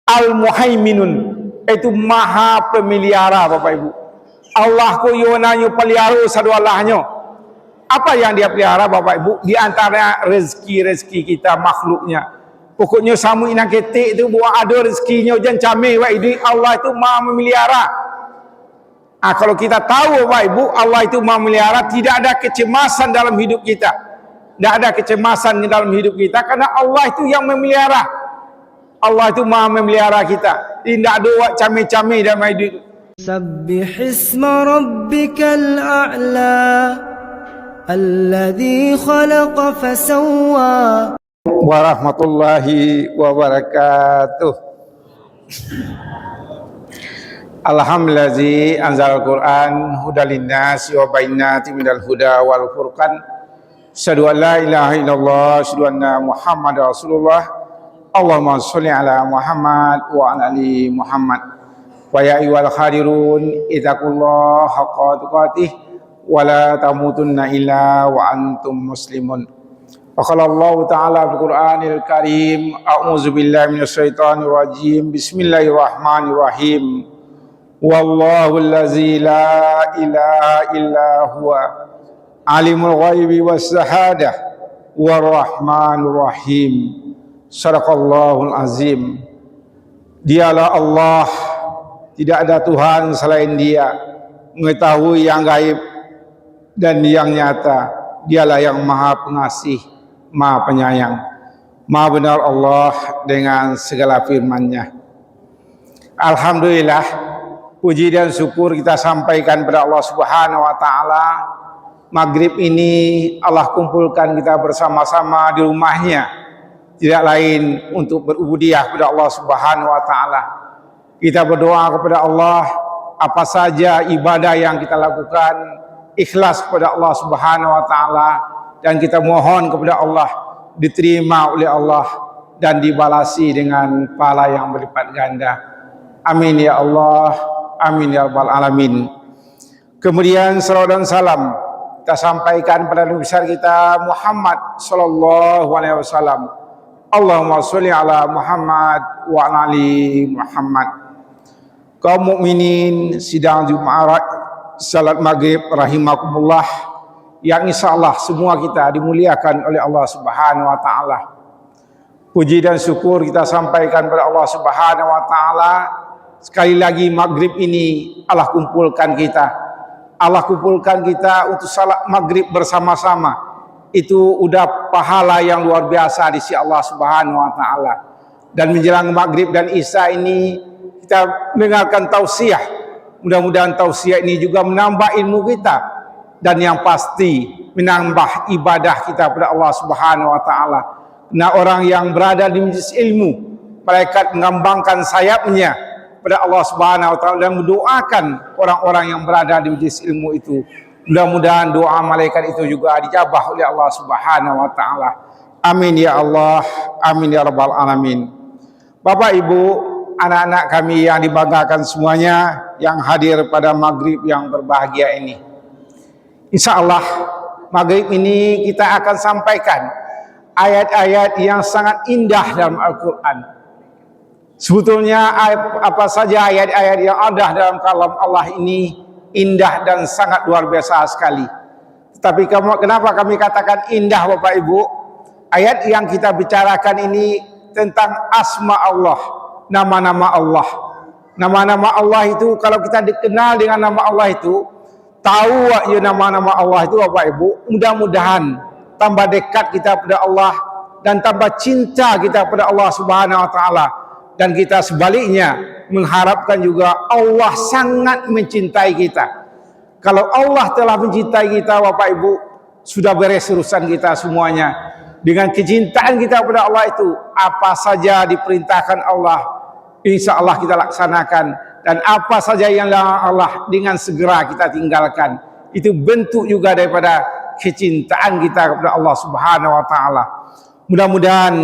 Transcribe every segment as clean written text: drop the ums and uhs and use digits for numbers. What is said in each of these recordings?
Al-Muhaiminun, itu maha pemelihara Bapak Ibu. Allah ku yonanyo pelihara saduallahnya. Apa yang dia pelihara Bapak Ibu? Di antara rezeki-rezeki kita makhluknya. Pokoknya samu inang ketik itu buat ada rezekinya jangan camih Bapak Ibu. Allah itu maha memelihara. Kalau kita tahu Bapak Ibu, Allah itu maha memelihara, tidak ada kecemasan dalam hidup kita. Tidak ada kecemasan di dalam hidup kita karena Allah itu yang memelihara. Allah itu maha memelihara kita. Tidak ada buat camih-camih dalam hidup. Sabbih isma rabbikal a'la alladhi khalaqa fasawwa. Warahmatullahi wabarakatuh. Alhamdulillazi anzal Qur'an hudal linnasi wa bayyinatin minal huda wal furqan. Asyhadu an la ilaha illallah, asyhadu anna Muhammadar Rasulullah. Allahumma sholli ala Muhammad wa ala ali Muhammad. Wa ya ayyuhal hadirun ittaqullaha haqqa tuqatih wa la tamutunna illa wa antum muslimun. Wa qala Allah ta'ala fil Qur'anil Karim, a'udzu billahi minasyaitonir rajim. Bismillahirrahmanirrahim. Wallahu allazi la ilaha illa huwa alimul ghaibi was syahadah warrahmanur rahim. Sadaqallahul azim. Dialah Allah, tidak ada Tuhan selain Dia, mengetahui yang gaib dan yang nyata. Dialah yang maha pengasih, maha penyayang. Maha benar Allah dengan segala firman-Nya. Alhamdulillah, puji dan syukur kita sampaikan kepada Allah Subhanahu wa taala. Maghrib ini Allah kumpulkan kita bersama-sama di rumahnya, tidak lain untuk berubudiyah kepada Allah Subhanahu wa taala. Kita berdoa kepada Allah, apa saja ibadah yang kita lakukan ikhlas kepada Allah Subhanahu wa taala, dan kita mohon kepada Allah diterima oleh Allah dan dibalasi dengan pahala yang berlipat ganda. Amin ya Allah, amin ya rabbal alamin. Kemudian salawat dan salam kita sampaikan pada Nabi besar kita Muhammad sallallahu alaihi wasallam. Allahumma sholli ala Muhammad wa ala ali Muhammad. Kaum mukminin sidang Jumat salat maghrib rahimakumullah, yang insyaallah semua kita dimuliakan oleh Allah Subhanahu wa taala. Puji dan syukur kita sampaikan kepada Allah Subhanahu wa taala. Sekali lagi maghrib ini Allah kumpulkan kita. Allah kumpulkan kita untuk salat maghrib bersama-sama. Itu udah pahala yang luar biasa di sisi Allah Subhanahu wa taala. Dan menjelang maghrib dan isya ini kita mendengarkan tausiah. Mudah-mudahan tausiah ini juga menambah ilmu kita, dan yang pasti menambah ibadah kita kepada Allah Subhanahu wa taala. Nah, orang yang berada di majelis ilmu, malaikat mengambangkan sayapnya kepada Allah Subhanahu wa taala dan mendoakan orang-orang yang berada di majelis ilmu itu. Mudah-mudahan doa malaikat itu juga dijabah oleh Allah Subhanahu wa taala. Amin ya Allah, amin ya rabbal alamin. Bapak Ibu, anak-anak kami yang dibanggakan semuanya yang hadir pada maghrib yang berbahagia ini. Insyaallah maghrib ini kita akan sampaikan ayat-ayat yang sangat indah dalam Al-Quran. Sebetulnya apa saja ayat-ayat yang ada dalam kalam Allah ini indah dan sangat luar biasa sekali. Tapi kenapa kami katakan indah Bapak Ibu? Ayat yang kita bicarakan ini tentang asma Allah, nama-nama Allah. Nama-nama Allah itu kalau kita dikenal dengan nama Allah itu, tahu ya nama-nama Allah itu Bapak Ibu, mudah-mudahan tambah dekat kita pada Allah dan tambah cinta kita pada Allah Subhanahu wa taala. Dan kita sebaliknya mengharapkan juga Allah sangat mencintai kita. Kalau Allah telah mencintai kita Bapak Ibu, sudah beres urusan kita semuanya. Dengan kecintaan kita kepada Allah itu, apa saja diperintahkan Allah, insya Allah kita laksanakan. Dan apa saja yang Allah dengan segera kita tinggalkan. Itu bentuk juga daripada kecintaan kita kepada Allah Subhanahu wa taala. Mudah-mudahan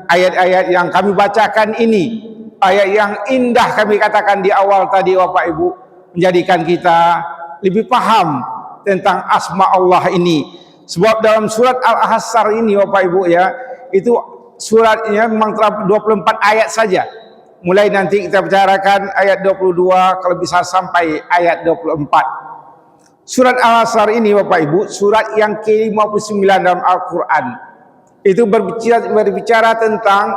ayat-ayat yang kami bacakan ini, ayat yang indah kami katakan di awal tadi Bapak Ibu, menjadikan kita lebih paham tentang asma Allah ini. Sebab dalam surat Al-Ahzab ini Bapak Ibu ya, itu suratnya memang 24 ayat saja. mulai nanti kita bicarakan ayat 22 kalau bisa sampai ayat 24. Surat Al-Asr ini Bapak Ibu, surat yang ke-59 dalam Al-Quran. Itu berbicara tentang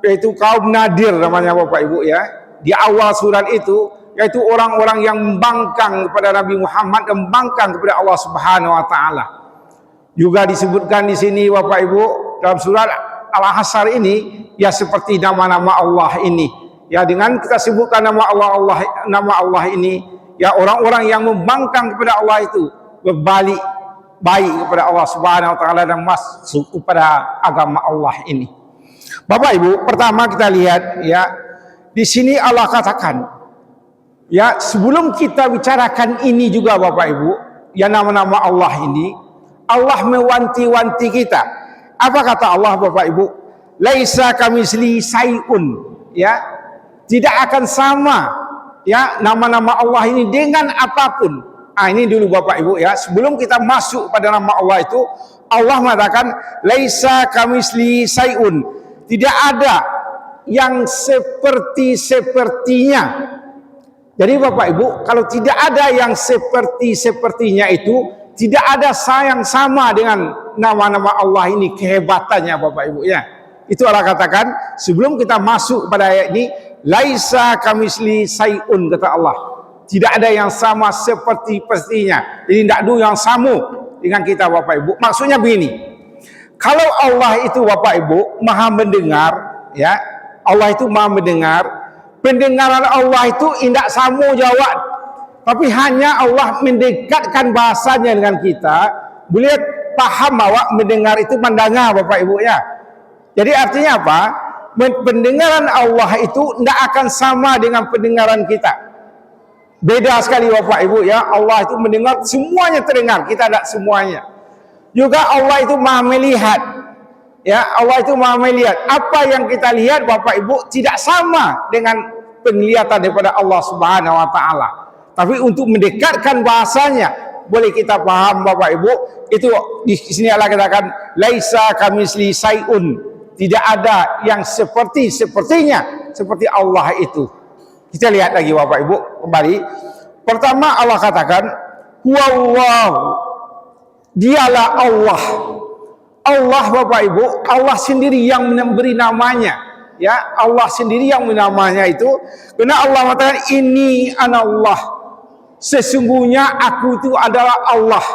yaitu kaum Nadir namanya Bapak Ibu ya. Di awal surat itu yaitu orang-orang yang membangkang kepada Nabi Muhammad dan membangkang kepada Allah Subhanahu wa taala. Juga disebutkan di sini Bapak Ibu dalam surat Al-Asr ini ya seperti nama-nama Allah ini. Ya dengan kita sebutkan nama Allah ini ya orang-orang yang membangkang kepada Allah itu berbalik baik kepada Allah Subhanahu wa taala dan masuk kepada agama Allah ini. Bapak Ibu, pertama kita lihat ya di sini Allah katakan ya sebelum kita bicarakan ini juga Bapak Ibu, ya nama-nama Allah ini, Allah mewanti-wanti kita. Apa kata Allah Bapak Ibu? Laisa kamitsli syai'un, ya. Tidak akan sama ya nama-nama Allah ini dengan apapun. Ini dulu Bapak Ibu ya. Sebelum kita masuk pada nama Allah itu, Allah mengatakan laisa kamitsli syai'un. Tidak ada yang sepertinya. Jadi Bapak Ibu, kalau tidak ada yang sepertinya itu, tidak ada yang sama dengan nama-nama Allah ini, kehebatannya Bapak Ibu ya. Itu Allah katakan sebelum kita masuk pada ayat ini, laisa kamitsli syai'un kata Allah. Tidak ada yang sama sepertinya. Jadi tidak ada yang sama dengan kita Bapak Ibu. Maksudnya begini. Kalau Allah itu Bapak Ibu Maha mendengar ya. Allah itu Maha mendengar. Pendengaran Allah itu tidak sama jawab. Tapi hanya Allah mendekatkan bahasanya dengan kita. Boleh paham bahwa mendengar itu mendengar Bapak Ibu ya. Jadi artinya apa? Pendengaran Allah itu tidak akan sama dengan pendengaran kita. Beda sekali Bapak Ibu ya. Allah itu mendengar, semuanya terdengar, kita tidak semuanya. Juga Allah itu Maha melihat. Ya, Allah itu Maha melihat. Apa yang kita lihat Bapak Ibu tidak sama dengan penglihatan daripada Allah Subhanahu wa taala. Tapi untuk mendekatkan bahasanya, boleh kita paham Bapak Ibu, itu di sini Allah katakan laisa kamitsli syai'un. Tidak ada yang sepertinya seperti Allah itu. Kita lihat lagi Bapak Ibu kembali. Pertama Allah katakan huwallahu. Dialah Allah. Allah Bapak Ibu, Allah sendiri yang memberi namanya. Ya, Allah sendiri yang menamanya itu. Karena Allah mengatakan ini anallah. Sesungguhnya aku itu adalah Allah.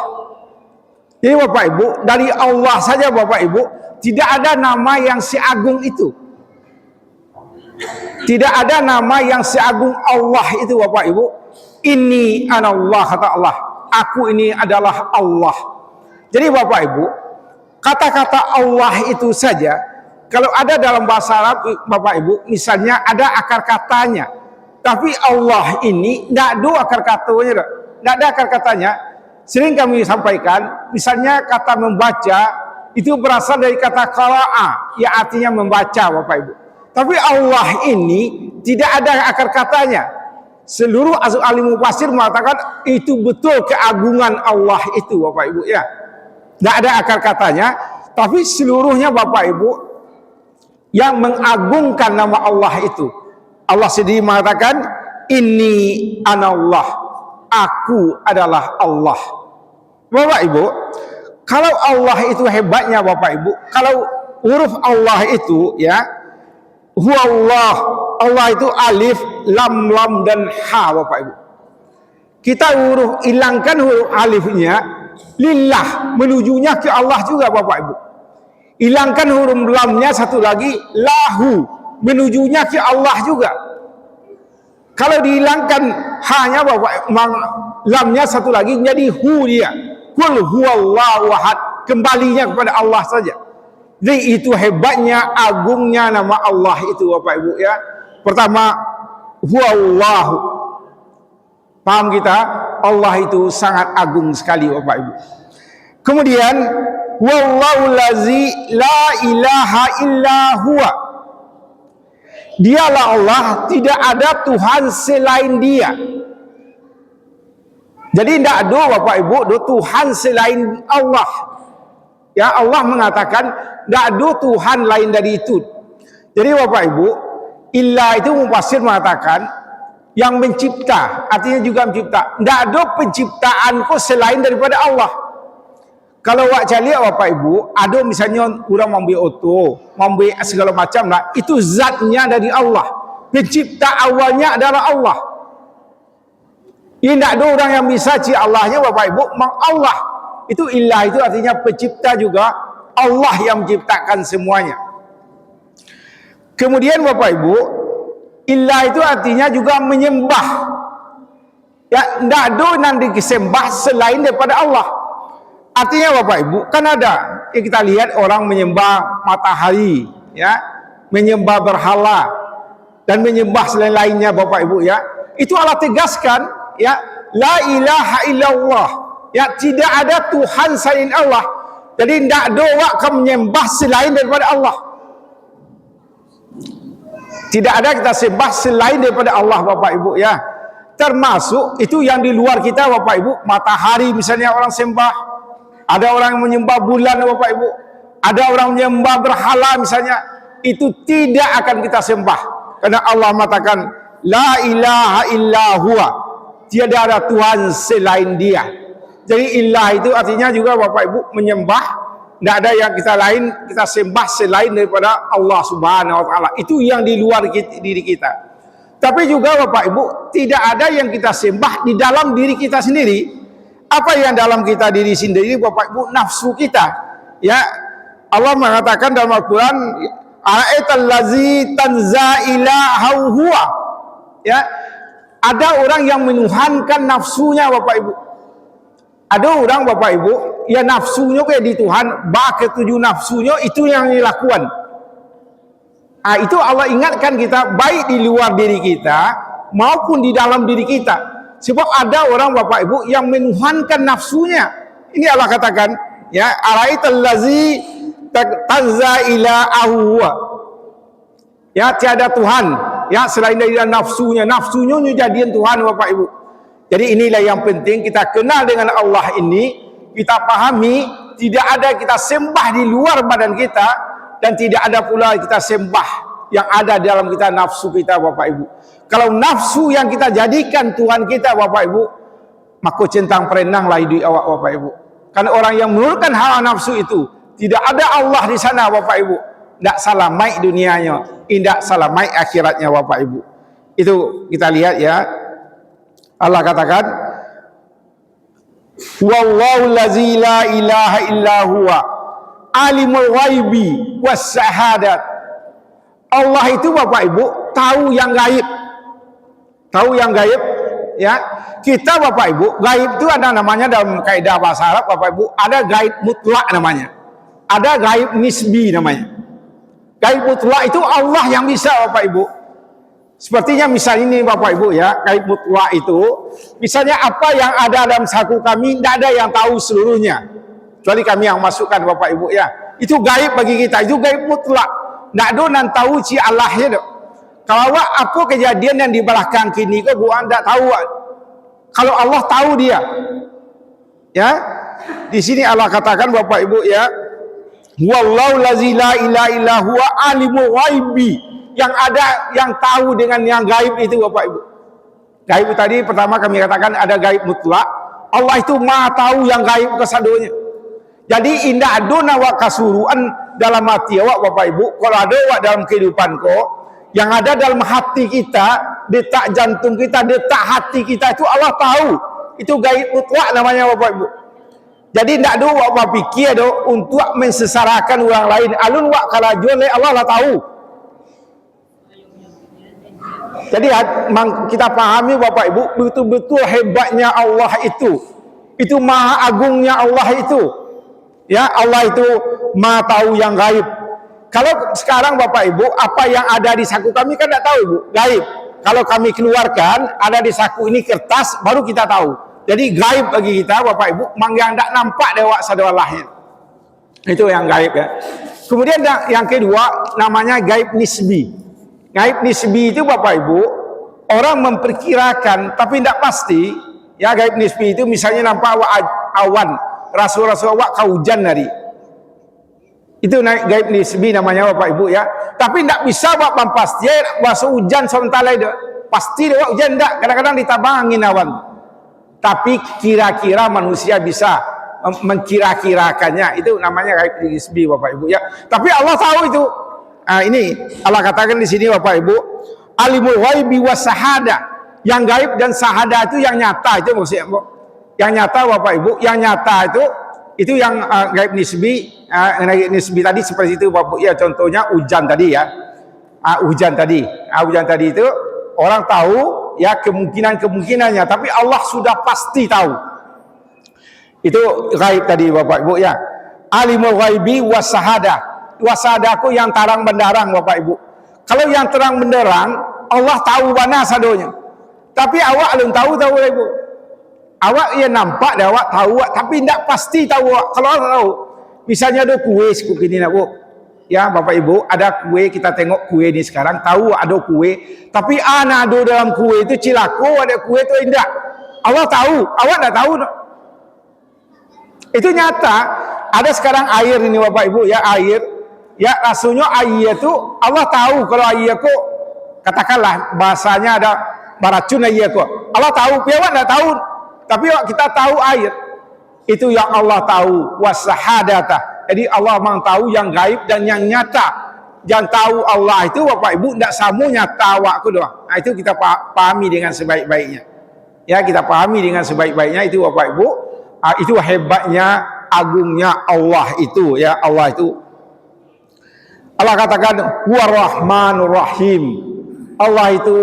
Jadi Bapak Ibu, dari Allah saja Bapak Ibu, tidak ada nama yang seagung itu. Tidak ada nama yang seagung Allah itu Bapak Ibu. Ini anallah kata Allah. Aku ini adalah Allah. Jadi Bapak Ibu, kata-kata Allah itu saja, kalau ada dalam bahasa Arab Bapak Ibu, misalnya ada akar katanya. Tapi Allah ini tidak ada akar katanya. Tidak ada akar katanya. Sering kami sampaikan, misalnya kata membaca, itu berasal dari kata qara'a, yang artinya membaca Bapak Ibu. Tapi Allah ini tidak ada akar katanya. Seluruh ahli mufassir mengatakan itu betul keagungan Allah itu Bapak Ibu ya. Tidak ada akar katanya, tapi seluruhnya Bapak Ibu yang mengagungkan nama Allah itu. Allah sendiri mengatakan ini anallah, aku adalah Allah. Bapak Ibu, kalau Allah itu hebatnya Bapak Ibu, kalau huruf Allah itu ya, huwallah, Allah itu alif, lam, dan ha Bapak Ibu. Kita hilangkan huruf alifnya, lillah, menujunya ke Allah juga Bapak Ibu. Hilangkan huruf lamnya satu lagi, lahu, menujunya ke Allah juga. Kalau dihilangkan hanya Bapak, lamnya satu lagi jadi hu dia. Qul huwallahu ahad, kembalinya kepada Allah saja. Jadi itu hebatnya, agungnya nama Allah itu Bapak Ibu ya. Pertama, huwallahu. Paham kita? Allah itu sangat agung sekali Bapak Ibu. Kemudian wallahu lazi la ilaha illa huwa. Dialah Allah, tidak ada Tuhan selain Dia. Jadi tidak ada Bapak Ibu, ada Tuhan selain Allah. Ya, Allah mengatakan tidak ada Tuhan lain dari itu. Jadi Bapak Ibu, Illa itu mufassir mengatakan yang mencipta, artinya juga mencipta. Tidak ada penciptaanku selain daripada Allah. Kalau awak cari Bapak Ibu, ada misalnya orang membuat auto, membuat segala macam lah, itu zatnya dari Allah. Pencipta awalnya adalah Allah. Ini tidak ada orang yang bisa cik Allahnya Bapak Ibu, memang Allah. Itu ilah itu artinya pencipta juga, Allah yang menciptakan semuanya. Kemudian Bapak Ibu, ilah itu artinya juga menyembah. Ya, tidak ada yang disembah selain daripada Allah. Artinya Bapak Ibu, kan ada yang kita lihat orang menyembah matahari, ya, menyembah berhala dan menyembah selain lainnya Bapak Ibu, ya. Itu Allah tegaskan, ya, la ilaha illallah. Ya, tidak ada Tuhan selain Allah. Jadi tidak ada orang akan menyembah selain daripada Allah. Tidak ada kita sembah selain daripada Allah Bapak Ibu, ya. Termasuk itu yang di luar kita Bapak Ibu, matahari misalnya orang sembah. Ada orang yang menyembah bulan Bapak Ibu, ada orang menyembah berhala misalnya, itu tidak akan kita sembah karena Allah mengatakan la ilaha illa huwa, tiada ada Tuhan selain Dia. Jadi ilah itu artinya juga Bapak Ibu menyembah, tidak ada yang kita lain kita sembah selain daripada Allah Subhanahu wa taala. Itu yang di luar diri kita. Tapi juga Bapak Ibu, tidak ada yang kita sembah di dalam diri kita sendiri. Apa yang dalam kita diri sendiri Bapak Ibu? Nafsu kita, ya. Allah mengatakan dalam Al-Quran, A'aitallazi tanza ilahahu huwa, ya. Ada orang yang menuhankan nafsunya Bapak Ibu. Ada orang Bapak Ibu, ya nafsunya kayak di Tuhan, ketujuh nafsunya itu yang dilakukan. Itu Allah ingatkan kita baik di luar diri kita maupun di dalam diri kita. Sebab ada orang Bapak Ibu yang menuhankan nafsunya. Ini Allah katakan, ya, araitallazi tanza ilahahu. Ya, tiada Tuhan, ya, selain dari nafsunya. Nafsunya jadian Tuhan Bapak Ibu. Jadi inilah yang penting kita kenal dengan Allah ini, kita pahami tidak ada kita sembah di luar badan kita dan tidak ada pula kita sembah yang ada dalam kita nafsu kita Bapak Ibu. Kalau nafsu yang kita jadikan Tuhan kita Bapak Ibu, maka centang perenanglah hidup awak Bapak Ibu. Karena orang yang menurutkan hawa nafsu itu, tidak ada Allah di sana Bapak Ibu, tidak salamai dunianya, tidak salamai akhiratnya Bapak Ibu. Itu kita lihat, ya. Allah katakan, wallahu allazi la ilaha illa huwa alimul ghaibi was syahadat. Allah itu Bapak Ibu tahu yang gaib. Tahu yang gaib, ya. Kita Bapak Ibu, gaib itu ada namanya dalam kaidah bahasa Arab Bapak Ibu, ada gaib mutlak namanya. Ada gaib nisbi namanya. Gaib mutlak itu Allah yang bisa Bapak Ibu. Sepertinya misal ini Bapak Ibu, ya, gaib mutlak itu misalnya apa yang ada dalam saku kami, tidak ada yang tahu seluruhnya. Kecuali kami yang masukkan Bapak Ibu, ya. Itu gaib bagi kita, itu gaib mutlak. Tidak ada yang tahu si Allahnya. Kalau apa kejadian yang di belakang kini kok gua tidak tahu. Kalau Allah tahu dia. Ya. Di sini Allah katakan Bapak Ibu, ya. Wallahu lazi la ilaha illa huwa alimul ghaibi. Yang ada yang tahu dengan yang gaib itu Bapak Ibu. Gaib tadi pertama kami katakan ada gaib mutlak. Allah itu Maha tahu yang gaib kesadonya. Jadi indah ada nawak kasuruan dalam hati awak Bapak Ibu. Kalau ada awak dalam kehidupan kok, yang ada dalam hati kita, detak jantung kita, detak hati kita itu Allah tahu. Itu gaib mutlak namanya Bapak Ibu. Jadi tidak ada wak pikir ada untuk mensesarakan orang lain. Alun wak kalau jole Allah lah tahu. Jadi kita pahami Bapak Ibu, betul-betul hebatnya Allah itu. Itu maha agungnya Allah itu. Ya, Allah itu maha tahu yang gaib. Kalau sekarang Bapak Ibu, apa yang ada di saku kami kan tidak tahu Ibu, gaib. Kalau kami keluarkan, ada di saku ini kertas, baru kita tahu. Jadi gaib bagi kita Bapak Ibu, yang tidak nampak dewak sadawalahnya. Itu yang gaib, ya. Kemudian yang kedua, namanya gaib nisbi. Gaib nisbi itu Bapak Ibu, orang memperkirakan, tapi tidak pasti. Ya, gaib nisbi itu misalnya nampak awan, rasul-rasul awak hujan hari. Itu gaib nisbi namanya Bapak Ibu ya. Tapi tidak bisa buat pastian bahasa hujan sementara itu. Pasti dia hujan tidak. Kadang-kadang ditabang angin awan. Tapi kira-kira manusia bisa mengkira-kirakannya. Itu namanya gaib nisbi Bapak Ibu ya. Tapi Allah tahu itu. Ini Allah katakan di sini Bapak Ibu, alimul ghaibi was syahada. Yang gaib dan syahada itu yang nyata, itu maksudnya. Yang nyata Bapak Ibu, yang nyata itu yang gaib nisbi. Gaib nisbi tadi seperti itu Bapak ya, contohnya hujan tadi ya. Hujan tadi itu orang tahu ya kemungkinannya, tapi Allah sudah pasti tahu. Itu gaib tadi Bapak Ibu ya. Alimul ghaibi was syahada. Wasadaku yang terang benderang Bapak Ibu. Kalau yang terang benderang Allah tahu mana sadonya. Tapi awak belum tahu Ibu. Awak ya nampak dah awak tahu, tapi tidak pasti tahu. Kalau awak tahu, misalnya ada kue seperti ini Bu. Ya Bapak Ibu, ada kue, kita tengok kue ini sekarang, tahu ada kue, tapi ada dalam kue itu cilako, ada kue itu indah. Allah tahu, awak tidak tahu. Itu nyata. Ada sekarang air ini Bapak Ibu ya, air. Ya rasanya air itu Allah tahu kalau air kok katakanlah bahasanya ada beracun air kok. Allah tahu, piawak tidak tahu. Tapi kita tahu air. Itu yang Allah tahu wasahadata. Jadi Allah memang tahu yang gaib dan yang nyata. Yang tahu Allah itu Bapak Ibu tidak sama nyata awakku doang. Nah, itu kita pahami dengan sebaik-baiknya. Ya, kita pahami dengan sebaik-baiknya itu Bapak Ibu. Itu hebatnya, agungnya Allah itu ya, Allah itu. Allah katakan huwa rahmanur rahim. Allah itu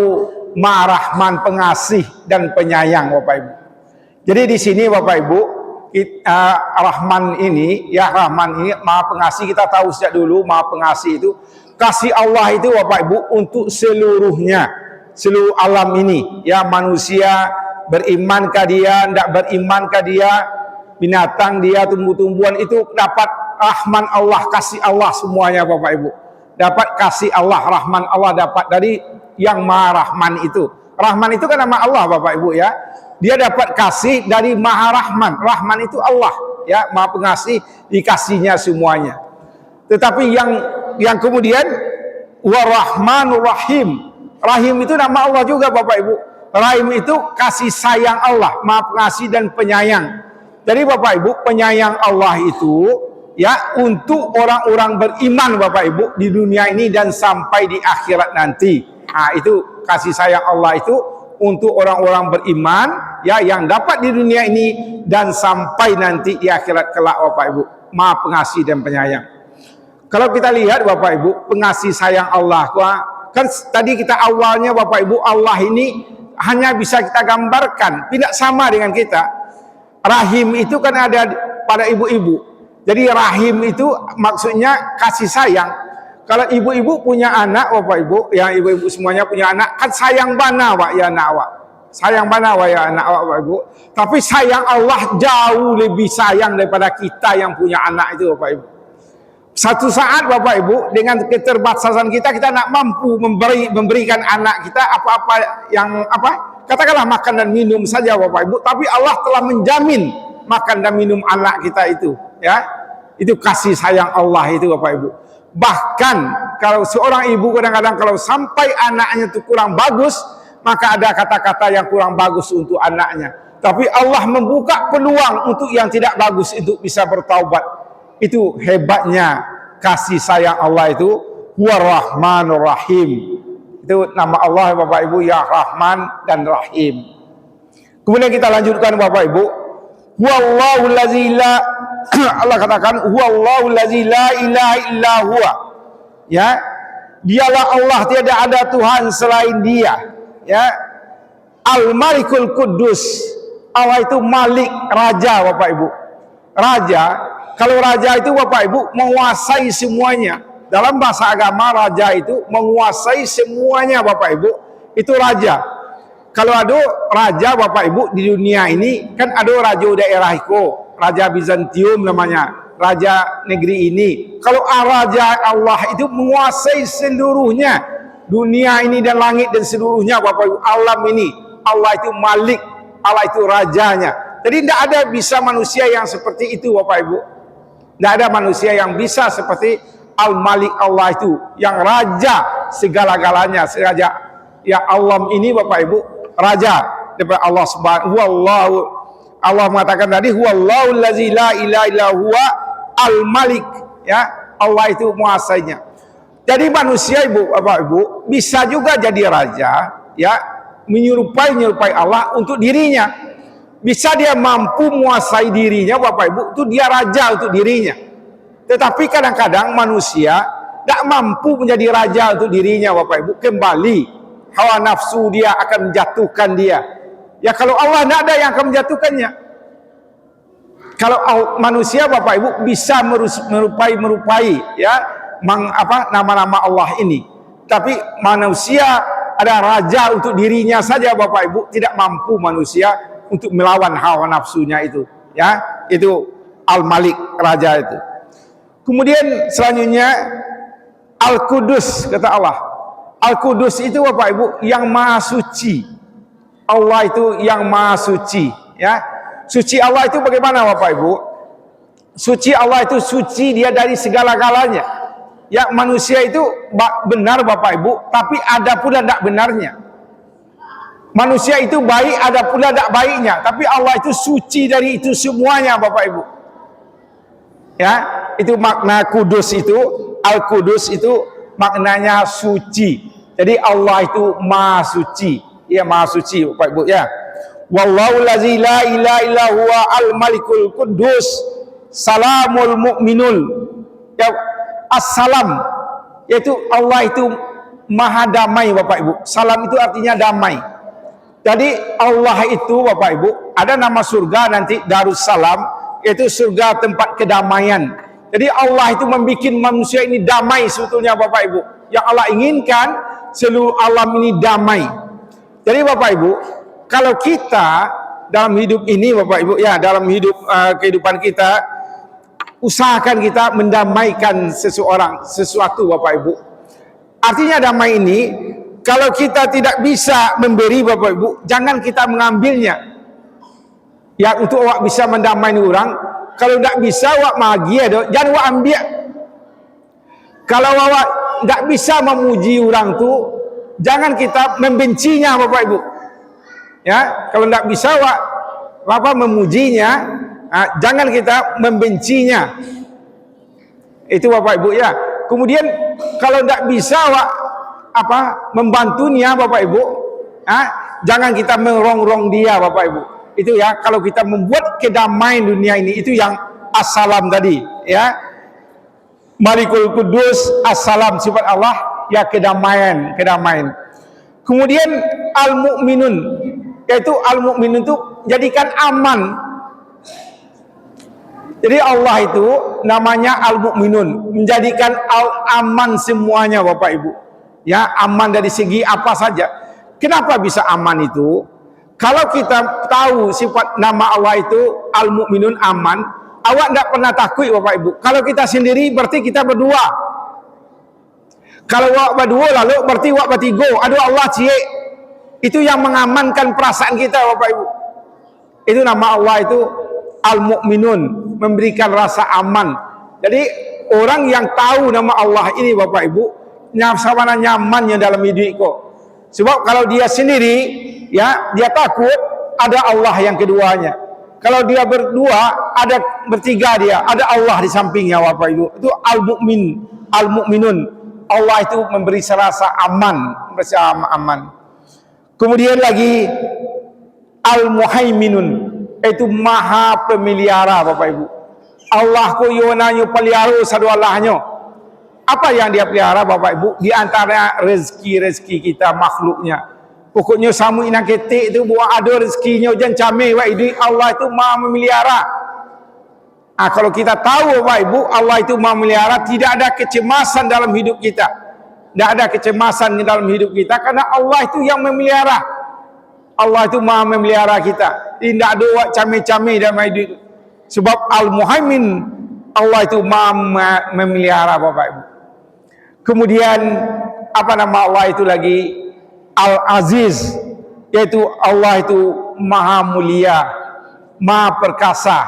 Maha Rahman, pengasih dan penyayang Bapak Ibu. Jadi di sini Bapak Ibu, Rahman ini ya, Rahman ini Maha Pengasih. Kita tahu sejak dulu Maha Pengasih itu, kasih Allah itu Bapak Ibu untuk seluruhnya, seluruh alam ini ya, manusia berimankah dia, tidak berimankah dia, binatang dia, tumbuh-tumbuhan itu dapat Rahman Allah, kasih Allah semuanya Bapak Ibu. Dapat kasih Allah, Rahman Allah dapat dari yang Maha Rahman itu. Rahman itu kan nama Allah Bapak Ibu ya. Dia dapat kasih dari Maha Rahman. Rahman itu Allah ya, Maha Pengasih, dikasihnya semuanya. Tetapi yang kemudian wa Rahmanur Rahim. Rahim itu nama Allah juga Bapak Ibu. Rahim itu kasih sayang Allah, Maha Pengasih dan penyayang. Jadi Bapak Ibu, penyayang Allah itu ya untuk orang-orang beriman Bapak Ibu di dunia ini dan sampai di akhirat nanti. Itu kasih sayang Allah itu untuk orang-orang beriman ya, yang dapat di dunia ini dan sampai nanti di akhirat kelak Bapak Ibu. Maha Pengasih dan penyayang. Kalau kita lihat Bapak Ibu, pengasih sayang Allah kan tadi kita awalnya Bapak Ibu, Allah ini hanya bisa kita gambarkan, tidak sama dengan kita. Rahim itu kan ada pada ibu-ibu. Jadi rahim itu maksudnya kasih sayang. Kalau ibu-ibu punya anak Bapak Ibu, ya ibu-ibu semuanya punya anak, kan sayang bana Pak ya anak awak. Sayang bana Pak ya anak awak Bapak Ibu. Tapi sayang Allah jauh lebih sayang daripada kita yang punya anak itu Bapak Ibu. Satu saat Bapak Ibu, dengan keterbatasan kita nak mampu memberikan anak kita apa-apa yang katakanlah makan dan minum saja Bapak Ibu, tapi Allah telah menjamin makan dan minum anak kita itu ya. Itu kasih sayang Allah itu Bapak Ibu. Bahkan kalau seorang ibu kadang-kadang kalau sampai anaknya itu kurang bagus, maka ada kata-kata yang kurang bagus untuk anaknya, tapi Allah membuka peluang untuk yang tidak bagus itu bisa bertaubat. Itu hebatnya kasih sayang Allah itu, huwa Rahmanur Rahim. Itu nama Allah Bapak Ibu ya, Rahman dan Rahim. Kemudian kita lanjutkan Bapak Ibu, huwallahu allazi la Allah katakan huwallahu allazi la ilaha illa huwa. Ya, dialah Allah, tiada ada Tuhan selain Dia. Ya, Al-Malikul Quddus. Allah itu Malik, raja Bapak Ibu. Raja, kalau raja itu Bapak Ibu menguasai semuanya. Dalam bahasa agama raja itu menguasai semuanya Bapak Ibu. Itu raja. Kalau ada raja Bapak Ibu di dunia ini, kan ada raja daerah itu, Raja Bizantium namanya, raja negeri ini. Kalau raja Allah itu menguasai seluruhnya, dunia ini dan langit dan seluruhnya Bapak Ibu, alam ini. Allah itu Malik, Allah itu rajanya. Jadi tidak ada bisa manusia yang seperti itu Bapak Ibu. Tidak ada manusia yang bisa seperti Al-Malik Allah itu, yang raja segala-galanya. Raja ya Allah ini Bapak Ibu, raja daripada Allah Subhanahu Wallahu. Allah mengatakan tadi huwallahu allazi la ilaha illa huwa al-Malik, ya. Allah itu menguasainya. Jadi manusia Bapak Ibu bisa juga jadi raja, ya, menyerupai Allah untuk dirinya. Bisa dia mampu menguasai dirinya Bapak Ibu, itu dia raja untuk dirinya. Tetapi kadang-kadang manusia tidak mampu menjadi raja untuk dirinya Bapak Ibu. Kembali hawa nafsu dia akan menjatuhkan dia. Ya kalau Allah tidak ada yang akan menjatuhkannya. Kalau manusia Bapak Ibu bisa merupai ya nama-nama Allah ini. Tapi manusia ada raja untuk dirinya saja Bapak Ibu, tidak mampu manusia untuk melawan hawa nafsunya itu, ya. Itu Al-Malik, raja itu. Kemudian selanjutnya Al-Qudus, kata Allah. Al-Qudus itu Bapak Ibu yang maha suci. Allah itu yang maha suci, ya. Suci Allah itu bagaimana Bapak Ibu? Suci Allah itu suci dia dari segala-galanya. Ya, manusia itu benar Bapak Ibu, tapi ada pula tidak benarnya. Manusia itu baik, ada pula tidak baiknya, tapi Allah itu suci dari itu semuanya Bapak Ibu. Ya, itu makna kudus itu, Al-Qudus itu maknanya suci. Jadi Allah itu maha suci. Ya, maha suci Bapak Ibu, ya. Wallahu allazi la ilaha illa huwa al-Malikul Quddus salamul mu'minul. Ya, assalam, yaitu Allah itu maha damai Bapak Ibu. Salam itu artinya damai. Jadi Allah itu Bapak Ibu ada nama surga nanti Darussalam, yaitu surga tempat kedamaian. Jadi Allah itu membuat manusia ini damai sebetulnya Bapak Ibu. Yang Allah inginkan seluruh alam ini damai. Jadi Bapak Ibu, kalau kita dalam hidup ini Bapak Ibu, ya dalam hidup kehidupan kita, usahakan kita mendamaikan sesuatu Bapak Ibu. Artinya damai ini, kalau kita tidak bisa memberi Bapak Ibu, jangan kita mengambilnya. Ya, untuk awak bisa mendamai orang, kalau tidak bisa awak bahagia, jangan awak ambil. Kalau awak tidak bisa memuji orang tu, jangan kita membencinya Bapak Ibu. Ya, kalau tidak bisa awak memujinya, jangan kita membencinya. Itu Bapak Ibu, ya. Kemudian kalau tidak bisa awak membantunya Bapak Ibu, jangan kita merongrong dia Bapak Ibu. Itu ya, kalau kita membuat kedamaian dunia ini, itu yang assalam tadi, ya. Malikul Quddus, assalam, sifat Allah, ya kedamaian. Kemudian al-mu'minun, yaitu al-mu'minun itu jadikan aman. Jadi Allah itu namanya al-mu'minun, menjadikan aman semuanya Bapak Ibu. Ya, aman dari segi apa saja. Kenapa bisa aman itu? Kalau kita tahu sifat nama Allah itu Al-Mu'minun, aman, awak tidak pernah takut Bapak Ibu. Kalau kita sendiri berarti kita berdua. Kalau awak berdua lalu berarti awak bertiga. Aduh Allah cie. Itu yang mengamankan perasaan kita Bapak Ibu. Itu nama Allah itu Al-Mu'minun, memberikan rasa aman. Jadi orang yang tahu nama Allah ini Bapak Ibu, sama nyamannya dalam hidupku. Sebab kalau dia sendiri, ya dia takut, ada Allah yang keduanya. Kalau dia berdua, ada bertiga dia, ada Allah di sampingnya Bapak Ibu. Itu al-mu'minun. Allah itu memberi rasa aman, aman. Kemudian lagi al-muhaiminun, itu maha pemelihara Bapak Ibu. Allah ku yonanyo pelihara saduallahnya. Apa yang dia pelihara Bapak Ibu? Di antara rezeki kita makhluknya. Pokoknya samu inang ketik itu buat ada rezekinya jangan camai Bapak Ibu. Allah itu maha memelihara. Kalau kita tahu Bapak Ibu, Allah itu maha memelihara, tidak ada kecemasan dalam hidup kita. Tidak ada kecemasan di dalam hidup kita karena Allah itu yang memelihara. Allah itu maha memelihara kita. Tidak ada buat camai-camai dalam hidup. Sebab Al-Muhaimin, Allah itu maha memelihara Bapak Ibu. Kemudian apa nama Allah itu lagi? Al-Aziz, yaitu Allah itu maha mulia, maha perkasa.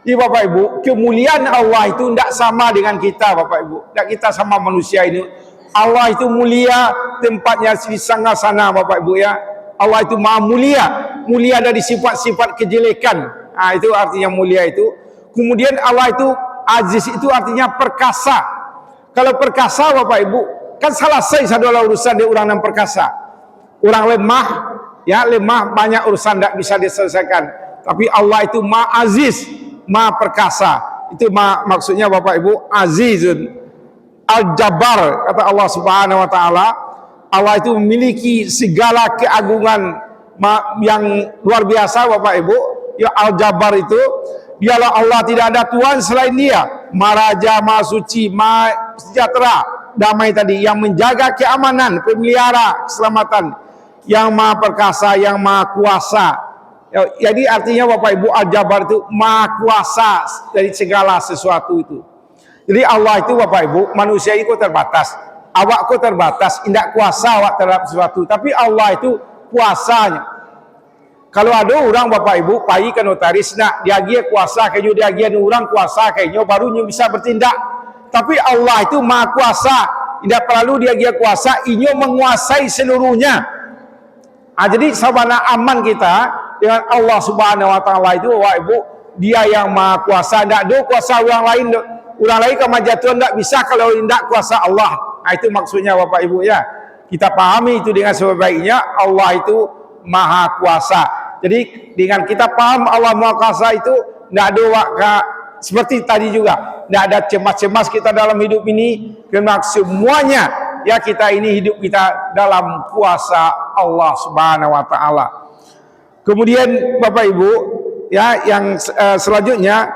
Jadi Bapak Ibu, kemuliaan Allah itu tidak sama dengan kita Bapak Ibu. Tidak kita sama manusia ini. Allah itu mulia, tempatnya di sana Bapak Ibu ya. Allah itu maha mulia, mulia dari sifat-sifat kejelekan. Nah, itu artinya mulia itu. Kemudian Allah itu aziz, itu artinya perkasa. Kalau perkasa Bapak Ibu, kan selesai satu urusan dia orang yang perkasa. Orang lemah, ya lemah banyak urusan tidak bisa diselesaikan. Tapi Allah itu maha aziz, maha perkasa. Itu maksudnya Bapak Ibu, azizun al-jabbar, kata Allah Subhanahu wa taala. Allah itu memiliki segala keagungan yang luar biasa Bapak Ibu. Ya al-jabbar itu dialah Allah, tidak ada Tuhan selain Dia. Maha Raja, Maha Suci, Maha Sejahtera, damai tadi, yang menjaga keamanan, pemelihara keselamatan, yang Maha Perkasa, yang Maha Kuasa. Jadi artinya Bapak Ibu, Al-Jabbar itu Maha Kuasa dari segala sesuatu itu. Jadi Allah itu Bapak Ibu, manusia itu terbatas, awak kau terbatas, tidak kuasa awak terhadap sesuatu, tapi Allah itu kuasanya. Kalau ada orang Bapak Ibu pergi ke notaris, nak dia kuasa kayaknya, dia orang kuasa kayaknya, barunya bisa bertindak. Tapi Allah itu maha kuasa, tidak perlu dia kuasa, inyo menguasai seluruhnya. Jadi sabana aman kita dengan Allah Subhanahu wa taala itu Bapak Ibu, Dia yang maha kuasa, tidak ada kuasa orang lain. Orang lain kemajatuan tidak bisa kalau tidak kuasa Allah. Itu maksudnya Bapak Ibu ya. Kita pahami itu dengan sebaik-baiknya, Allah itu maha kuasa. Jadi dengan kita paham Allah maha kuasa itu, tidak ada seperti tadi juga, tidak ada cemas-cemas kita dalam hidup ini, karena semuanya ya kita ini hidup kita dalam kuasa Allah Subhanahu wa taala. Kemudian Bapak Ibu ya, yang selanjutnya,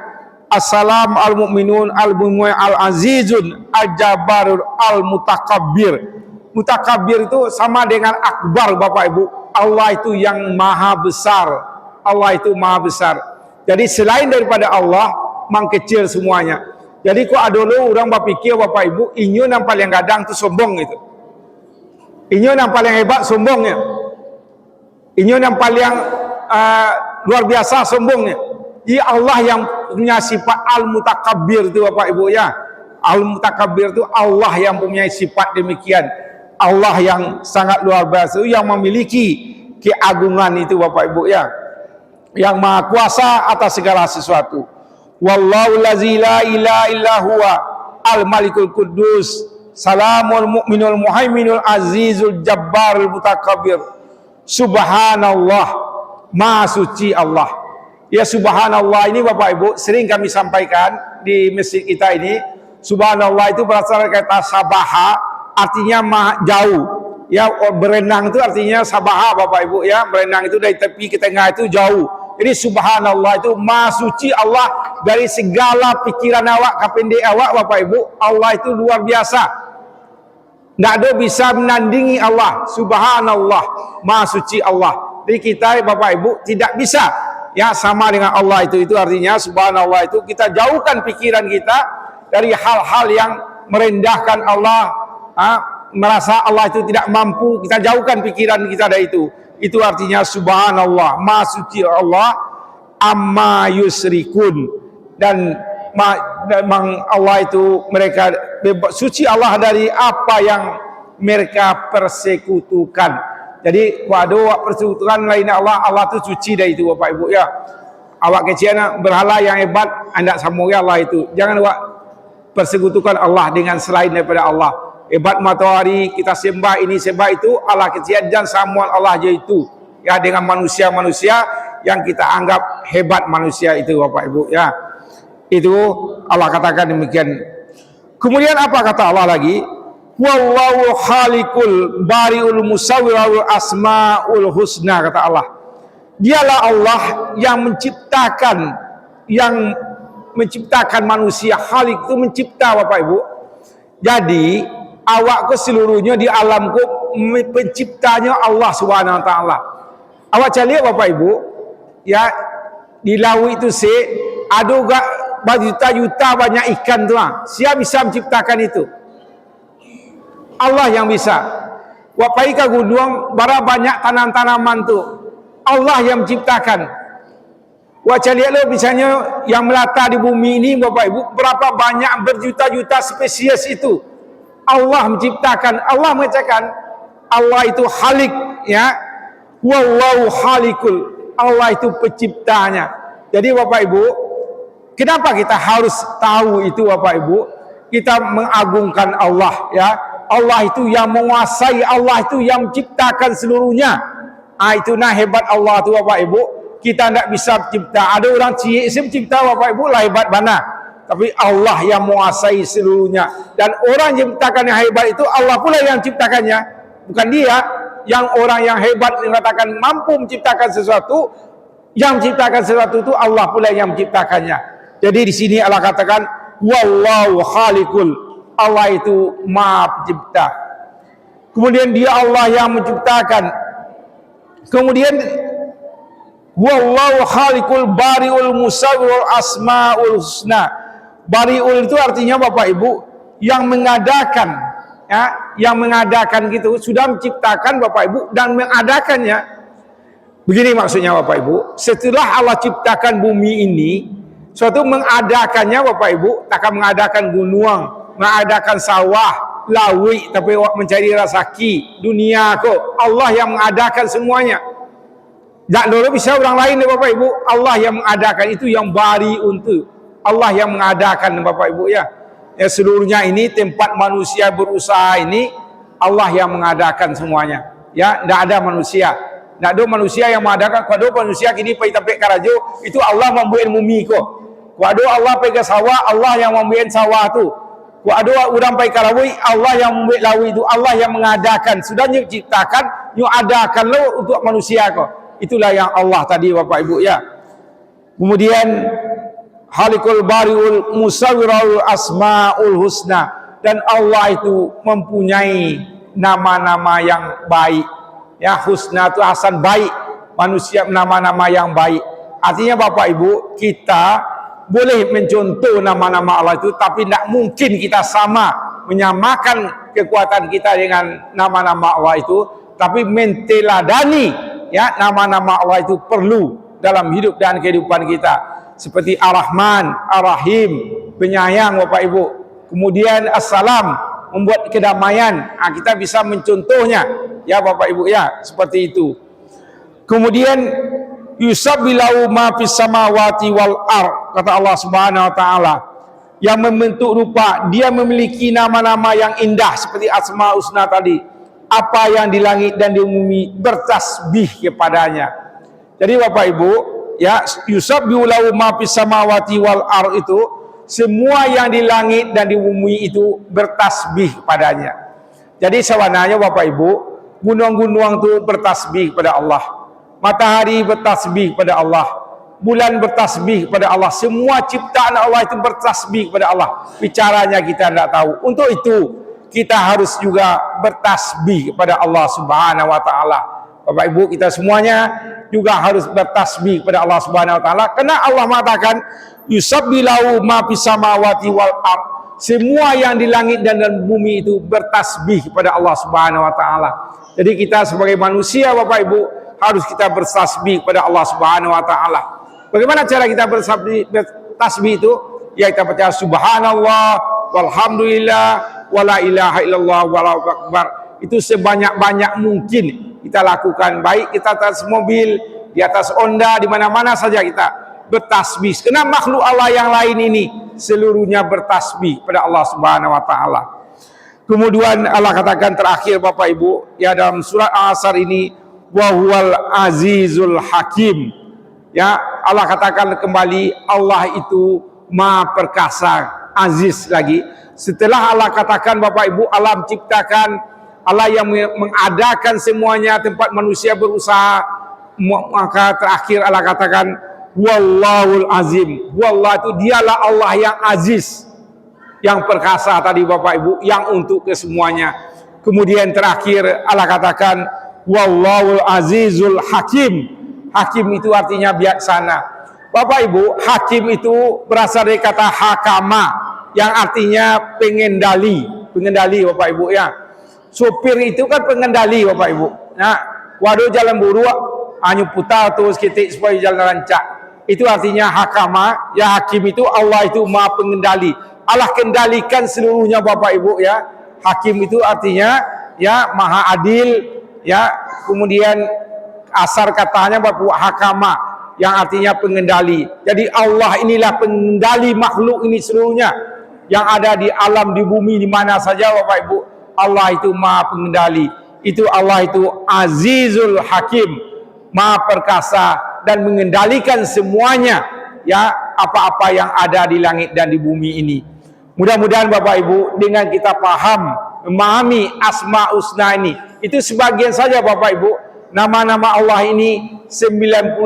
assalam al-mu'minun al-mu'min al-azizun al-jabbarul al-mutakabbir. Mutakabbir itu sama dengan akbar Bapak Ibu. Allah itu yang maha besar. Allah itu maha besar. Jadi selain daripada Allah, mang kecil semuanya. Jadi kok ada orang berpikir Bapak Ibu, inyo yang paling gadang itu sombong itu. Inyo yang paling hebat sombongnya. Inyo yang paling luar biasa sombongnya. Jadi Allah yang punya sifat al-mutakabbir itu Bapak Ibu ya. Al-mutakabbir itu Allah yang punya sifat demikian. Allah yang sangat luar biasa, yang memiliki keagungan itu Bapak Ibu ya, yang maha kuasa atas segala sesuatu. Wallahu lazi la ilaha illa huwa al-malikul quddus salamul mu'minul muhaiminul azizul jabbarul mutakabbir. Subhanallah, maha suci Allah. Ya subhanallah ini Bapak Ibu sering kami sampaikan di masjid kita ini. Subhanallah itu berasal dari kata sabaha, artinya jauh ya. Berenang itu artinya sabaha Bapak Ibu ya, berenang itu dari tepi ke tengah itu jauh. Jadi subhanallah itu maha suci Allah dari segala pikiran awak, kapendek awak Bapak Ibu. Allah itu luar biasa, tidak ada bisa menandingi Allah. Subhanallah, maha suci Allah. Jadi kita Bapak Ibu tidak bisa ya sama dengan Allah itu artinya subhanallah itu kita jauhkan pikiran kita dari hal-hal yang merendahkan Allah, merasa Allah itu tidak mampu, kita jauhkan pikiran kita dari itu. Itu artinya subhanallah, maha suci Allah amma yusrikun. Dan memang Allah itu, mereka suci Allah dari apa yang mereka persekutukan. Jadi kalau persekutukan lain Allah, Allah itu suci dari itu Bapak Ibu ya. Awak kecil berhala yang hebat, anda sama Allah itu. Jangan awak persekutukan Allah dengan selain daripada Allah. Hebat matahari kita sembah ini sembah itu, Allah kecil dan samuan Allah aja itu ya, dengan manusia-manusia yang kita anggap hebat manusia itu Bapak Ibu ya. Itu Allah katakan demikian. Kemudian apa kata Allah lagi? Wallahu khaliqul bariul musawwirul asmaul husna, kata Allah. Dialah Allah yang menciptakan manusia. Khaliq itu mencipta Bapak Ibu. Jadi awak keseluruhnya di alamku penciptanya Allah Subhanahu wa taala. Awak cari Bapak Ibu ya, di laut itu ada juga berjuta-juta banyak ikan tu. Siapa bisa menciptakan itu? Allah yang bisa. Wapai ke gunung bara banyak tanam-tanaman tu, Allah yang menciptakan. Wajah lihatlah misalnya yang melata di bumi ini Bapak Ibu, berapa banyak berjuta-juta spesies itu. Allah menciptakan, Allah mengatakan Allah itu Khalik, ya. Wallahu Khalikul. Allah itu penciptanya. Jadi Bapak Ibu, kenapa kita harus tahu itu Bapak Ibu? Kita mengagungkan Allah, ya. Allah itu yang menguasai, Allah itu yang menciptakan seluruhnya. Itu hebat Allah itu Bapak Ibu. Kita tidak bisa mencipta. Ada orang cilik mencipta Bapak Ibu lah hebat mana. Tapi Allah yang menguasai seluruhnya. Dan orang yang menciptakan yang hebat itu Allah pula yang menciptakannya. Bukan dia. Yang orang yang hebat yang katakan mampu menciptakan sesuatu, yang menciptakan sesuatu itu Allah pula yang menciptakannya. Jadi di sini Allah katakan wallahu Khalikul. Allah itu Maha Pencipta. Kemudian dia Allah yang menciptakan. Kemudian wallahu Khalikul Bariul Musawwir Asmaul Husna. Bariul itu artinya Bapak Ibu yang mengadakan, ya, yang mengadakan gitu, sudah menciptakan Bapak Ibu dan mengadakannya. Begini maksudnya Bapak Ibu, setelah Allah ciptakan bumi ini, suatu mengadakannya Bapak Ibu, takkan mengadakan gunung, mengadakan sawah, lawi, tapi mencari rezeki dunia kok. Allah yang mengadakan semuanya. Tak dulu bisa orang lain Bapak Ibu. Allah yang mengadakan itu yang bari untuk Allah yang mengadakan Bapak Ibu, ya. Ya seluruhnya ini tempat manusia berusaha ini Allah yang mengadakan semuanya. Ya, tidak ada manusia. Tidak ada manusia yang mengadakan. Kalau manusia kini pergi sampai Karajo, itu Allah membuat bumi kok. Kalau Allah pergi ke sawah, Allah yang membuat sawah tu. Kalau orang pergi Karawi, Allah yang membuat lawi itu, Allah yang mengadakan. Sudah diciptakan, yang adakan lo untuk manusia kok. Itulah yang Allah tadi Bapak Ibu, ya. Kemudian Khalikul Bariul Musawwirul Asmaul Husna, dan Allah itu mempunyai nama-nama yang baik, ya. Husna itu hasan, baik, manusia nama-nama yang baik. Artinya Bapak Ibu, kita boleh mencontoh nama-nama Allah itu, tapi tidak mungkin kita sama menyamakan kekuatan kita dengan nama-nama Allah itu, tapi menteladani, ya, nama-nama Allah itu perlu dalam hidup dan kehidupan kita. Seperti Ar-Rahman, Ar-Rahim, penyayang Bapak Ibu. Kemudian As-Salam, membuat kedamaian. Kita bisa mencontohnya, ya Bapak Ibu, ya, seperti itu. Kemudian yusabbilahu ma fis samawati wal ard, kata Allah Subhanahu wa taala, yang membentuk rupa, dia memiliki nama-nama yang indah seperti Asmaul Husna tadi. Apa yang di langit dan di bumi bertasbih kepadanya. Jadi Bapak Ibu, ya, yusabbihu lahu ma fis samawati wal ard itu semua yang di langit dan di bumi itu bertasbih kepadanya. Jadi sebenarnya Bapak Ibu, gunung-gunung itu bertasbih kepada Allah. Matahari bertasbih kepada Allah. Bulan bertasbih kepada Allah. Semua ciptaan Allah itu bertasbih kepada Allah. Bicaranya kita tidak tahu. Untuk itu kita harus juga bertasbih kepada Allah Subhanahu wa taala. Bapak Ibu, kita semuanya juga harus bertasbih kepada Allah Subhanahu wa taala, karena Allah mengatakan yusabbilahu ma fis samawati wal ard. Semua yang di langit dan di bumi itu bertasbih kepada Allah Subhanahu wa taala. Jadi kita sebagai manusia Bapak Ibu harus kita bertasbih kepada Allah Subhanahu wa taala. Bagaimana cara kita bertasbih itu? Ya, kita baca subhanallah walhamdulillah wala ilaha illallah wallahu akbar. Itu sebanyak-banyak mungkin kita lakukan, baik kita atas mobil, di atas Honda, di mana-mana saja kita bertasbih. Karena makhluk Allah yang lain ini seluruhnya bertasbih pada Allah Subhanahu wa taala. Kemudian Allah katakan terakhir Bapak Ibu, ya, dalam surat Al-Asr ini, wa huwal azizul hakim. Ya, Allah katakan kembali Allah itu Maha Perkasa, aziz lagi. Setelah Allah katakan Bapak Ibu, Allah menciptakan, Allah yang mengadakan semuanya, tempat manusia berusaha, maka terakhir Allah katakan wallahul azim. Wallah itu dialah Allah yang aziz, yang perkasa tadi Bapak Ibu, yang untuk kesemuanya. Kemudian terakhir Allah katakan wallahul azizul hakim. Hakim itu artinya bijaksana. Bapak Ibu, hakim itu berasal dari kata hakama, yang artinya pengendali. Pengendali Bapak Ibu, ya. Supir itu kan pengendali Bapak Ibu. Nah, waduh jalan buruk, hanya putar terus kita supaya jalan rancak. Itu artinya hakama, ya hakim itu Allah itu maha pengendali. Allah kendalikan seluruhnya Bapak Ibu ya. Hakim itu artinya ya maha adil ya. Kemudian asar katanya Bapak Ibu hakama yang artinya pengendali. Jadi Allah inilah pengendali makhluk ini seluruhnya yang ada di alam, di bumi, di mana saja Bapak Ibu. Allah itu maha pengendali. Itu Allah itu Azizul Hakim, maha perkasa dan mengendalikan semuanya ya, apa-apa yang ada di langit dan di bumi ini. Mudah-mudahan Bapak Ibu dengan kita paham, memahami Asma Husna ini, itu sebagian saja Bapak Ibu. Nama-nama Allah ini 99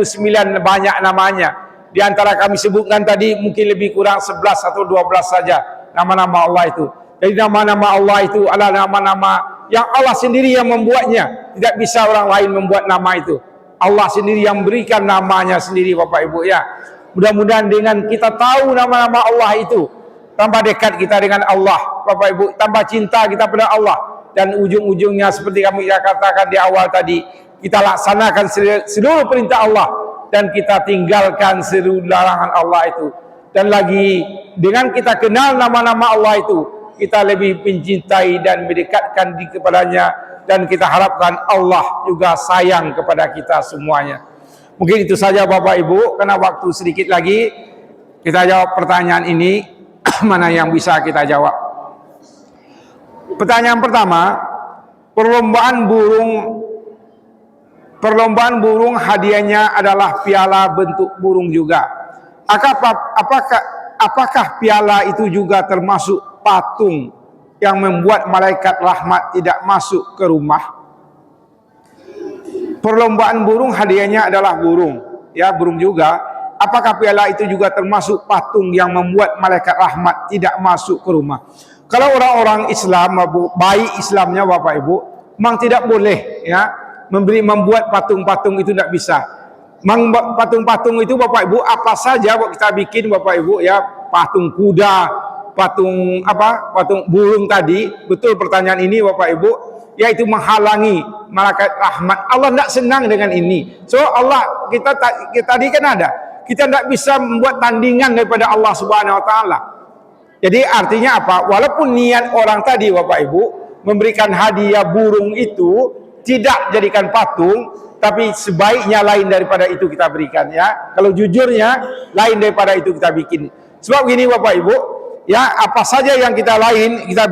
banyak namanya. Di antara kami sebutkan tadi mungkin lebih kurang 11 atau 12 saja nama-nama Allah itu. Jadi nama-nama Allah itu adalah nama-nama yang Allah sendiri yang membuatnya. Tidak bisa orang lain membuat nama itu. Allah sendiri yang berikan namanya sendiri Bapak Ibu ya. Mudah-mudahan dengan kita tahu nama-nama Allah itu, tambah dekat kita dengan Allah Bapak Ibu, tambah cinta kita pada Allah. Dan ujung-ujungnya seperti kami katakan di awal tadi, kita laksanakan seluruh perintah Allah dan kita tinggalkan seluruh larangan Allah itu. Dan lagi dengan kita kenal nama-nama Allah itu, kita lebih mencintai dan mendekatkan diri kepadanya, dan kita harapkan Allah juga sayang kepada kita semuanya. Mungkin itu saja Bapak Ibu, karena waktu sedikit lagi kita jawab pertanyaan ini. Mana yang bisa kita jawab? Pertanyaan pertama, perlombaan burung hadiahnya adalah piala bentuk burung juga. Apakah piala itu juga termasuk patung yang membuat malaikat rahmat tidak masuk ke rumah? Perlombaan burung hadiahnya adalah burung, ya burung juga. Apakah piala itu juga termasuk patung yang membuat malaikat rahmat tidak masuk ke rumah? Kalau orang-orang Islam, baik Islamnya Bapak Ibu, memang tidak boleh ya membuat patung-patung itu, tidak bisa. Memang patung-patung itu Bapak Ibu apa saja kita bikin Bapak Ibu ya, patung kuda, patung burung tadi. Betul pertanyaan ini Bapak Ibu, yaitu menghalangi malaikat rahmat. Allah tidak senang dengan ini. So Allah kita tadi kan ada, kita tidak bisa membuat tandingan daripada Allah Subhanahu Wa Taala. Jadi artinya apa? Walaupun niat orang tadi Bapak Ibu memberikan hadiah burung itu tidak jadikan patung, tapi sebaiknya lain daripada itu kita berikan ya. Kalau jujurnya lain daripada itu kita bikin. Sebab gini Bapak Ibu, ya apa saja yang kita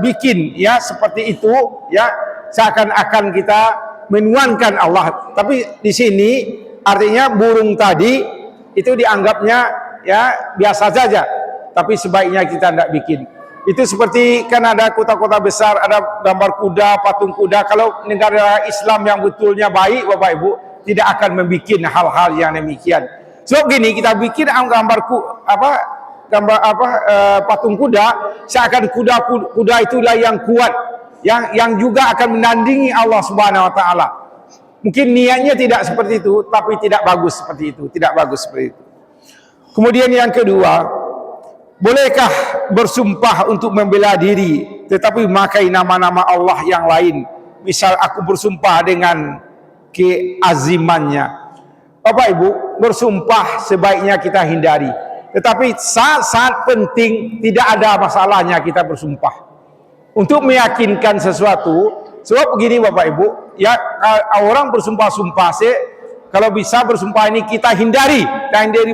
bikin ya seperti itu ya, seakan-akan kita menuankan Allah. Tapi di sini artinya burung tadi itu dianggapnya ya biasa saja. Tapi sebaiknya kita tidak bikin. Itu seperti kan ada kota-kota besar, ada gambar kuda, patung kuda. Kalau negara Islam yang betulnya baik Bapak Ibu, tidak akan membuat hal-hal yang demikian. Sebab gini, kita bikin gambar patung kuda, seakan kuda itulah yang kuat, yang juga akan menandingi Allah Subhanahu Wa Taala. Mungkin niatnya tidak seperti itu, tapi tidak bagus seperti itu, tidak bagus seperti itu. Kemudian yang kedua, bolehkah bersumpah untuk membela diri tetapi memakai nama-nama Allah yang lain? Misal aku bersumpah dengan keazimannya. Bapak Ibu, bersumpah sebaiknya kita hindari. Tetapi saat penting tidak ada masalahnya kita bersumpah. Untuk meyakinkan sesuatu, sebab begini Bapak Ibu, ya orang bersumpah-sumpah kalau bisa bersumpah ini kita hindari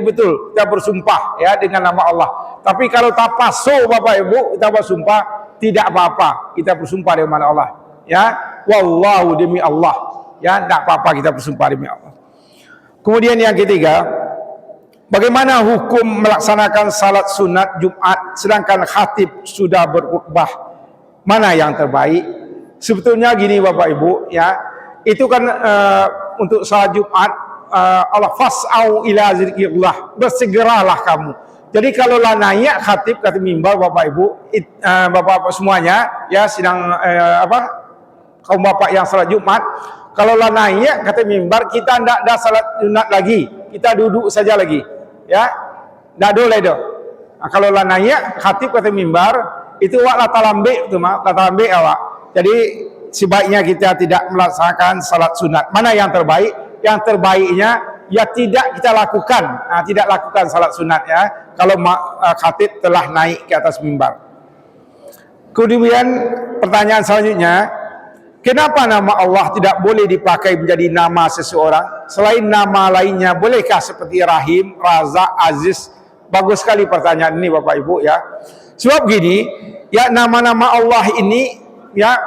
betul, kita bersumpah ya dengan nama Allah. Tapi kalau tapaso Bapak Ibu kita bersumpah, tidak apa-apa kita bersumpah dengan nama Allah ya, wallahu demi Allah ya, tidak apa-apa kita bersumpah demi Allah. Kemudian yang ketiga, bagaimana hukum melaksanakan salat sunat Jumat sedangkan khatib sudah berkhutbah? Mana yang terbaik? Sebetulnya gini Bapak Ibu ya, itu kan untuk salat Jumat Allah fas'au ila zikrillah, bersegeralah kamu. Jadi kalau lah naik khatib kata mimbar Bapak Ibu, Bapak-bapak semuanya ya sedang kaum bapak yang salat Jumat, kalau lah naik kata mimbar kita tidak ada salat sunat lagi, kita duduk saja lagi ya, tidak boleh dah. Nah, kalau lah naik khatib kata mimbar itu awak lah talambik tu mak, lah talambik awak. Jadi sebaiknya kita tidak melaksanakan salat sunat. Mana yang terbaik? Yang terbaiknya ya tidak kita lakukan, tidak lakukan salat sunat ya kalau khatib telah naik ke atas mimbar. Kemudian pertanyaan selanjutnya, kenapa nama Allah tidak boleh dipakai menjadi nama seseorang selain nama lainnya? Bolehkah seperti Rahim, Razak, Aziz? Bagus sekali pertanyaan ini Bapak Ibu ya. Sebab gini, ya nama-nama Allah ini ya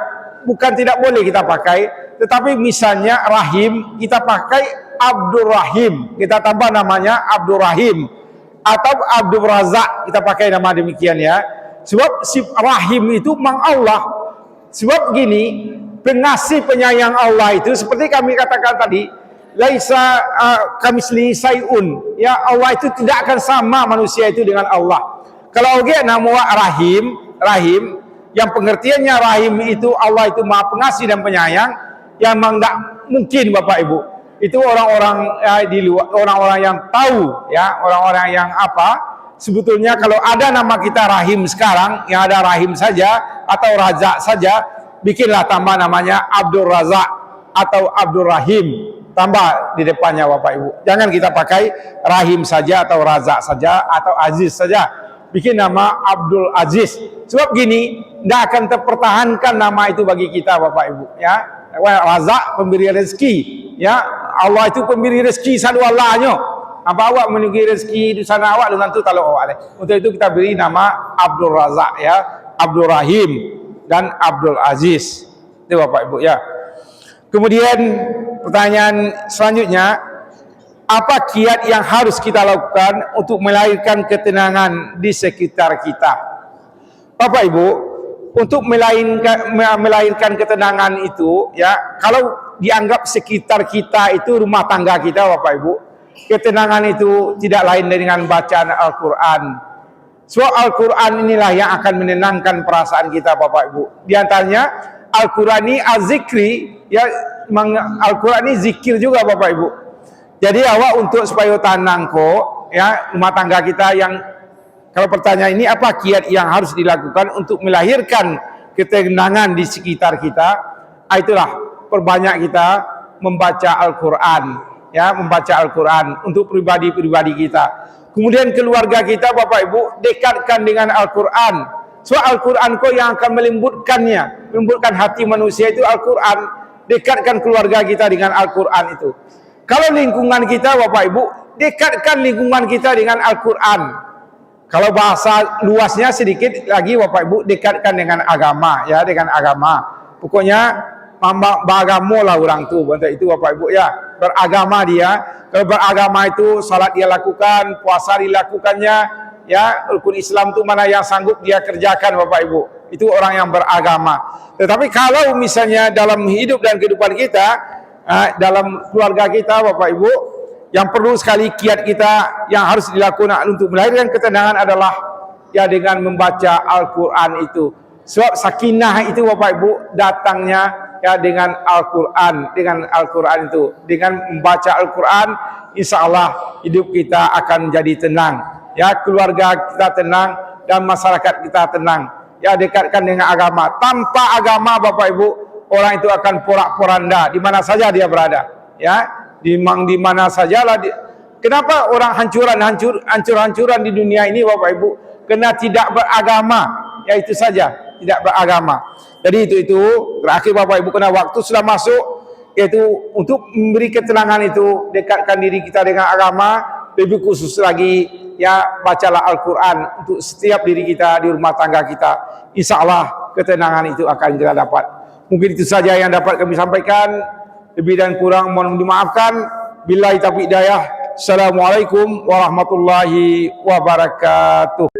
bukan tidak boleh kita pakai, tetapi misalnya Rahim kita pakai Abdur Rahim, kita tambah namanya Abdur Rahim, atau Abdur Razak kita pakai nama demikian ya. Sebab si Rahim itu Mang Allah. Sebab gini, pengasih penyayang Allah itu seperti kami katakan tadi, laisa kamislihi sayun. Ya, Allah itu tidak akan sama manusia itu dengan Allah. Kalau nama Rahim yang pengertiannya Rahim itu Allah itu Maha Pengasih dan Penyayang, yang memang tidak mungkin Bapak Ibu. Itu orang-orang di luar, orang-orang yang tahu ya, orang-orang yang apa? Sebetulnya kalau ada nama kita Rahim sekarang, yang ada Rahim saja atau Razak saja, bikinlah tambah namanya Abdur Razak atau Abdur Rahim, tambah di depannya Bapak Ibu. Jangan kita pakai Rahim saja atau Razak saja atau Aziz saja, bikin nama Abdul Aziz. Sebab gini, tidak akan terpertahankan nama itu bagi kita Bapak Ibu ya. Razak pemberi rezeki ya, Allah itu pemberi rezeki satu Allahnya. Apa awak menunggu rezeki di sana awak dengan tu kalau awak. Untuk itu kita beri nama Abdul Razak ya, Abdul Rahim dan Abdul Aziz. Itu Bapak Ibu ya. Kemudian pertanyaan selanjutnya, apa kiat yang harus kita lakukan untuk melahirkan ketenangan di sekitar kita? Bapak Ibu, untuk melahirkan ketenangan itu ya, kalau dianggap sekitar kita itu rumah tangga kita Bapak Ibu, ketenangan itu tidak lain dengan bacaan Al-Quran. Sebab Al-Quran inilah yang akan menenangkan perasaan kita Bapak Ibu. Di antaranya Al-Quran ini az-zikri ya, Al-Quran ini zikir juga Bapak Ibu. Jadi awak untuk supaya tenang kok ya rumah tangga kita, yang kalau pertanyaan ini apa kiat yang harus dilakukan untuk melahirkan ketenangan di sekitar kita, itulah perbanyak kita membaca Al-Quran ya, membaca Al-Quran untuk pribadi-pribadi kita. Kemudian keluarga kita Bapak Ibu dekatkan dengan Al-Quran. So Al-Quran kok yang akan melembutkannya, melembutkan hati manusia itu Al-Quran. Dekatkan keluarga kita dengan Al-Quran itu. Kalau lingkungan kita Bapak Ibu, dekatkan lingkungan kita dengan Al-Quran. Kalau bahasa luasnya sedikit lagi Bapak Ibu, dekatkan dengan agama ya, dengan agama. Pokoknya beragama lah orang tu, untuk itu Bapak Ibu ya, beragama dia. Kalau beragama itu salat dia lakukan, puasa dilakukannya ya, rukun Islam tu mana yang sanggup dia kerjakan Bapak Ibu, itu orang yang beragama. Tetapi kalau misalnya dalam hidup dan kehidupan kita, dalam keluarga kita Bapak Ibu, yang perlu sekali kiat kita yang harus dilakukan untuk melahirkan ketenangan adalah ya dengan membaca Al-Quran itu. Sebab sakinah itu Bapak Ibu datangnya ya dengan Al-Quran, dengan Al-Quran itu, dengan membaca Al-Quran, insya Allah hidup kita akan jadi tenang ya, keluarga kita tenang dan masyarakat kita tenang ya. Dekatkan dengan agama. Tanpa agama Bapak Ibu, orang itu akan porak-poranda di mana saja dia berada ya, di mana sajalah kenapa orang hancur-hancuran di dunia ini Bapak Ibu? Karena tidak beragama ya, itu saja, tidak beragama. Jadi itu terakhir Bapak Ibu, karena waktu sudah masuk, yaitu untuk memberi ketenangan itu dekatkan diri kita dengan agama, lebih khusus lagi ya bacalah Al-Quran untuk setiap diri kita di rumah tangga kita. Insya Allah ketenangan itu akan kita dapat. Mungkin itu saja yang dapat kami sampaikan, lebih dan kurang mohon dimaafkan. Billahi taufiq hidayah. Assalamualaikum warahmatullahi wabarakatuh.